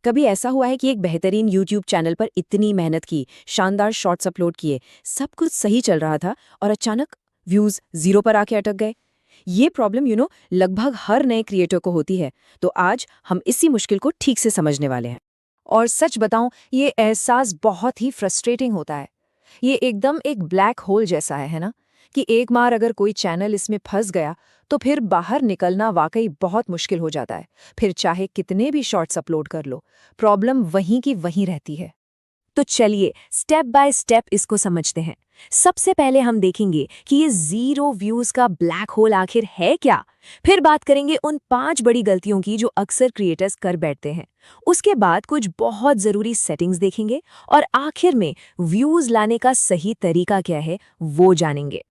कभी ऐसा हुआ है कि एक बेहतरीन यूट्यूब चैनल पर इतनी मेहनत की, शानदार शॉर्ट्स अपलोड किए, सब कुछ सही चल रहा था और अचानक व्यूज 0 पर आके अटक गए। ये प्रॉब्लम लगभग हर नए क्रिएटर को होती है। तो आज हम इसी मुश्किल को ठीक से समझने वाले हैं। और सच बताऊं, ये एहसास बहुत ही फ्रस्ट्रेटिंग होता है। ये एकदम एक ब्लैक होल जैसा है ना, कि एक बार अगर कोई चैनल इसमें फंस गया तो फिर बाहर निकलना वाकई बहुत मुश्किल हो जाता है। फिर चाहे कितने भी शॉर्ट्स अपलोड कर लो, प्रॉब्लम वहीं की वहीं रहती है। तो चलिए स्टेप बाय स्टेप इसको समझते हैं। सबसे पहले हम देखेंगे कि ये 0 व्यूज का ब्लैक होल आखिर है क्या। फिर बात करेंगे उन 5 बड़ी गलतियों की जो अक्सर क्रिएटर्स कर बैठते हैं। उसके बाद कुछ बहुत जरूरी सेटिंग्स देखेंगे और आखिर में व्यूज लाने का सही तरीका क्या है वो जानेंगे।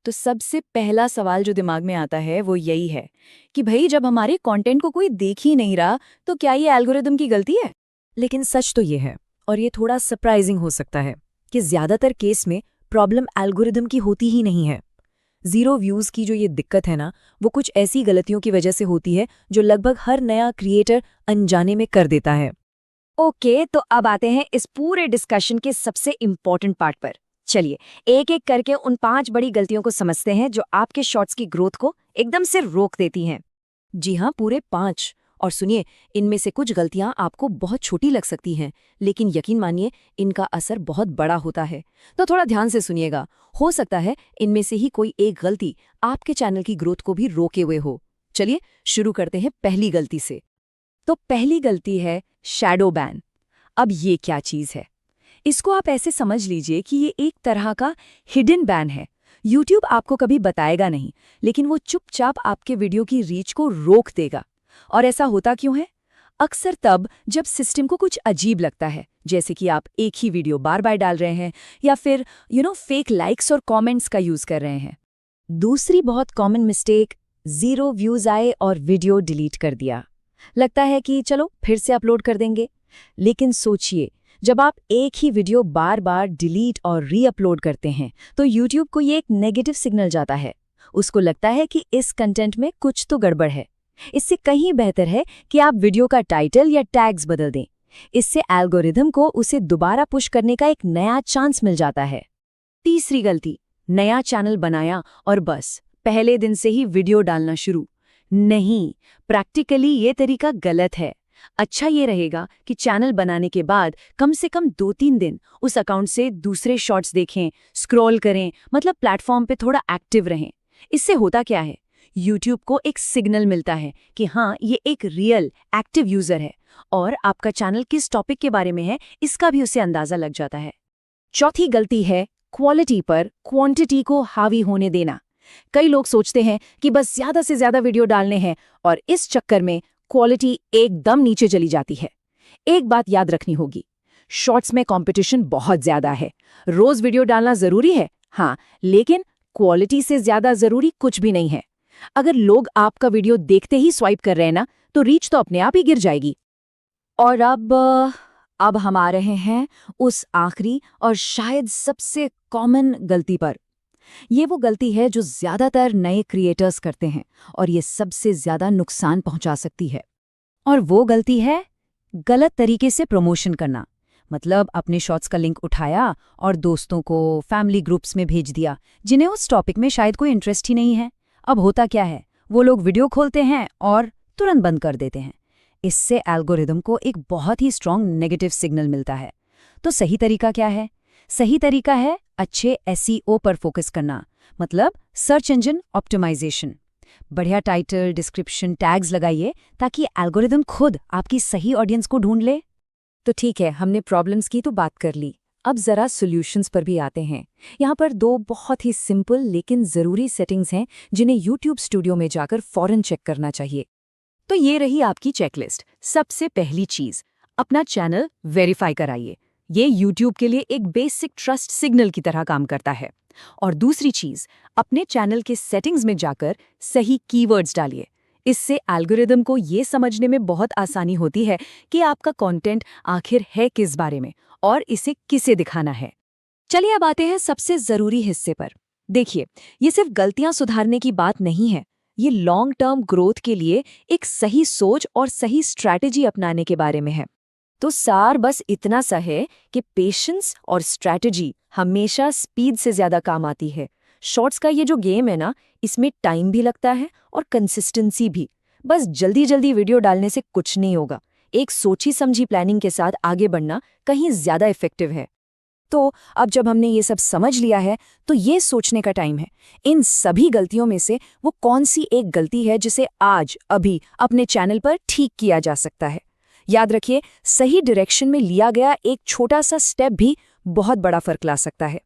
तो सबसे पहला सवाल जो दिमाग में आता है वो यही है कि भाई, जब हमारे कंटेंट को कोई देख ही नहीं रहा तो क्या ये एल्गोरिदम की गलती है? लेकिन सच तो ये है, और ये थोड़ा सरप्राइजिंग हो सकता है, कि ज्यादातर केस में प्रॉब्लम एल्गोरिदम की होती ही नहीं है। 0 व्यूज की जो ये दिक्कत है ना, वो कुछ ऐसी गलतियों की वजह से होती है जो लगभग हर नया क्रिएटर अनजाने में कर देता है। ओके, तो अब आते हैं इस पूरे डिस्कशन के सबसे इम्पोर्टेंट पार्ट पर। चलिए एक एक करके उन 5 बड़ी गलतियों को समझते हैं जो आपके शॉर्ट्स की ग्रोथ को एकदम से रोक देती हैं। जी हाँ, पूरे 5। और सुनिए, इनमें से कुछ गलतियां आपको बहुत छोटी लग सकती हैं, लेकिन यकीन मानिए इनका असर बहुत बड़ा होता है। तो थोड़ा ध्यान से सुनिएगा। हो सकता है इनमें से ही कोई एक गलती आपके चैनल की ग्रोथ को भी रोके हुए हो। चलिए शुरू करते हैं पहली गलती से। तो पहली गलती है शैडो बैन। अब ये क्या चीज है? इसको आप ऐसे समझ लीजिए कि ये एक तरह का हिडन बैन है। यूट्यूब आपको कभी बताएगा नहीं, लेकिन वो चुपचाप आपके वीडियो की रीच को रोक देगा। और ऐसा होता क्यों है? अक्सर तब जब सिस्टम को कुछ अजीब लगता है, जैसे कि आप एक ही वीडियो बार बार डाल रहे हैं, या फिर फेक लाइक्स और कमेंट्स का यूज कर रहे हैं। दूसरी बहुत कॉमन मिस्टेक, 0 व्यूज आए और वीडियो डिलीट कर दिया। लगता है कि चलो फिर से अपलोड कर देंगे। लेकिन सोचिए, जब आप एक ही वीडियो बार बार डिलीट और रीअपलोड करते हैं तो यूट्यूब को ये एक नेगेटिव सिग्नल जाता है। उसको लगता है कि इस कंटेंट में कुछ तो गड़बड़ है। इससे कहीं बेहतर है कि आप वीडियो का टाइटल या टैग्स बदल दें। इससे एल्गोरिदम को उसे दोबारा पुश करने का एक नया चांस मिल जाता है। तीसरी गलती, नया चैनल बनाया और बस पहले दिन से ही वीडियो डालना शुरू। नहीं, प्रैक्टिकली ये तरीका गलत है। अच्छा ये रहेगा कि चैनल बनाने के बाद कम से कम 2-3 दिन उस अकाउंट से दूसरे शॉर्ट्स देखें, स्क्रॉल करें, मतलब प्लेटफॉर्म पे थोड़ा एक्टिव रहें। इससे होता क्या है, यूट्यूब को एक सिग्नल मिलता है कि हाँ, ये एक रियल एक्टिव यूजर है और आपका चैनल किस टॉपिक के बारे में है इसका भी उसे अंदाजा लग जाता है। चौथी गलती है क्वालिटी पर क्वांटिटी को हावी होने देना। कई लोग सोचते हैं कि बस ज्यादा से ज्यादा वीडियो डालने हैं और इस चक्कर में क्वालिटी एकदम नीचे चली जाती है। एक बात याद रखनी होगी, शॉर्ट्स में कंपटीशन बहुत ज्यादा है। रोज वीडियो डालना जरूरी है, हाँ, लेकिन क्वालिटी से ज्यादा जरूरी कुछ भी नहीं है। अगर लोग आपका वीडियो देखते ही स्वाइप कर रहे हैं ना, तो रीच तो अपने आप ही गिर जाएगी। और अब हम आ रहे हैं उस आखिरी और शायद सबसे कॉमन गलती पर। ये वो गलती है जो ज्यादातर नए क्रिएटर्स करते हैं और ये सबसे ज्यादा नुकसान पहुंचा सकती है। और वो गलती है गलत तरीके से प्रमोशन करना। मतलब अपने शॉर्ट्स का लिंक उठाया और दोस्तों को, फैमिली ग्रुप्स में भेज दिया जिन्हें उस टॉपिक में शायद कोई इंटरेस्ट ही नहीं है। अब होता क्या है, वो लोग वीडियो खोलते हैं और तुरंत बंद कर देते हैं। इससे एल्गोरिदम को एक बहुत ही स्ट्रांग नेगेटिव सिग्नल मिलता है। तो सही तरीका क्या है? सही तरीका है अच्छे एसईओ पर फोकस करना, मतलब सर्च इंजन ऑप्टिमाइजेशन। बढ़िया टाइटल, डिस्क्रिप्शन, टैग्स लगाइए ताकि एल्गोरिदम खुद आपकी सही ऑडियंस को ढूंढ ले। तो ठीक है, हमने प्रॉब्लम्स की तो बात कर ली। अब जरा सॉल्यूशंस पर भी आते हैं। यहाँ पर 2 बहुत ही सिंपल लेकिन जरूरी सेटिंग्स हैं जिन्हें यूट्यूब स्टूडियो में जाकर फौरन चेक करना चाहिए। तो ये रही आपकी चेकलिस्ट। सबसे पहली चीज, अपना चैनल वेरीफाई कराइए। ये यूट्यूब के लिए एक बेसिक ट्रस्ट सिग्नल की तरह काम करता है। और दूसरी चीज, अपने चैनल के सेटिंग्स में जाकर सही कीवर्ड्स डालिए। इससे एल्गोरिदम को ये समझने में बहुत आसानी होती है कि आपका कंटेंट आखिर है किस बारे में और इसे किसे दिखाना है। चलिए अब आते हैं सबसे जरूरी हिस्से पर। देखिए, ये सिर्फ गलतियां सुधारने की बात नहीं है, ये लॉन्ग टर्म ग्रोथ के लिए एक सही सोच और सही स्ट्रैटेजी अपनाने के बारे में है। तो सार बस इतना सा है कि पेशेंस और स्ट्रैटेजी हमेशा स्पीड से ज्यादा काम आती है। शॉर्ट्स का ये जो गेम है ना, इसमें टाइम भी लगता है और कंसिस्टेंसी भी। बस जल्दी जल्दी वीडियो डालने से कुछ नहीं होगा। एक सोची समझी प्लानिंग के साथ आगे बढ़ना कहीं ज्यादा इफेक्टिव है। तो अब जब हमने ये सब समझ लिया है, तो ये सोचने का टाइम है, इन सभी गलतियों में से वो कौन सी एक गलती है जिसे आज अभी अपने चैनल पर ठीक किया जा सकता है। याद रखिए, सही डायरेक्शन में लिया गया एक छोटा सा स्टेप भी बहुत बड़ा फर्क ला सकता है।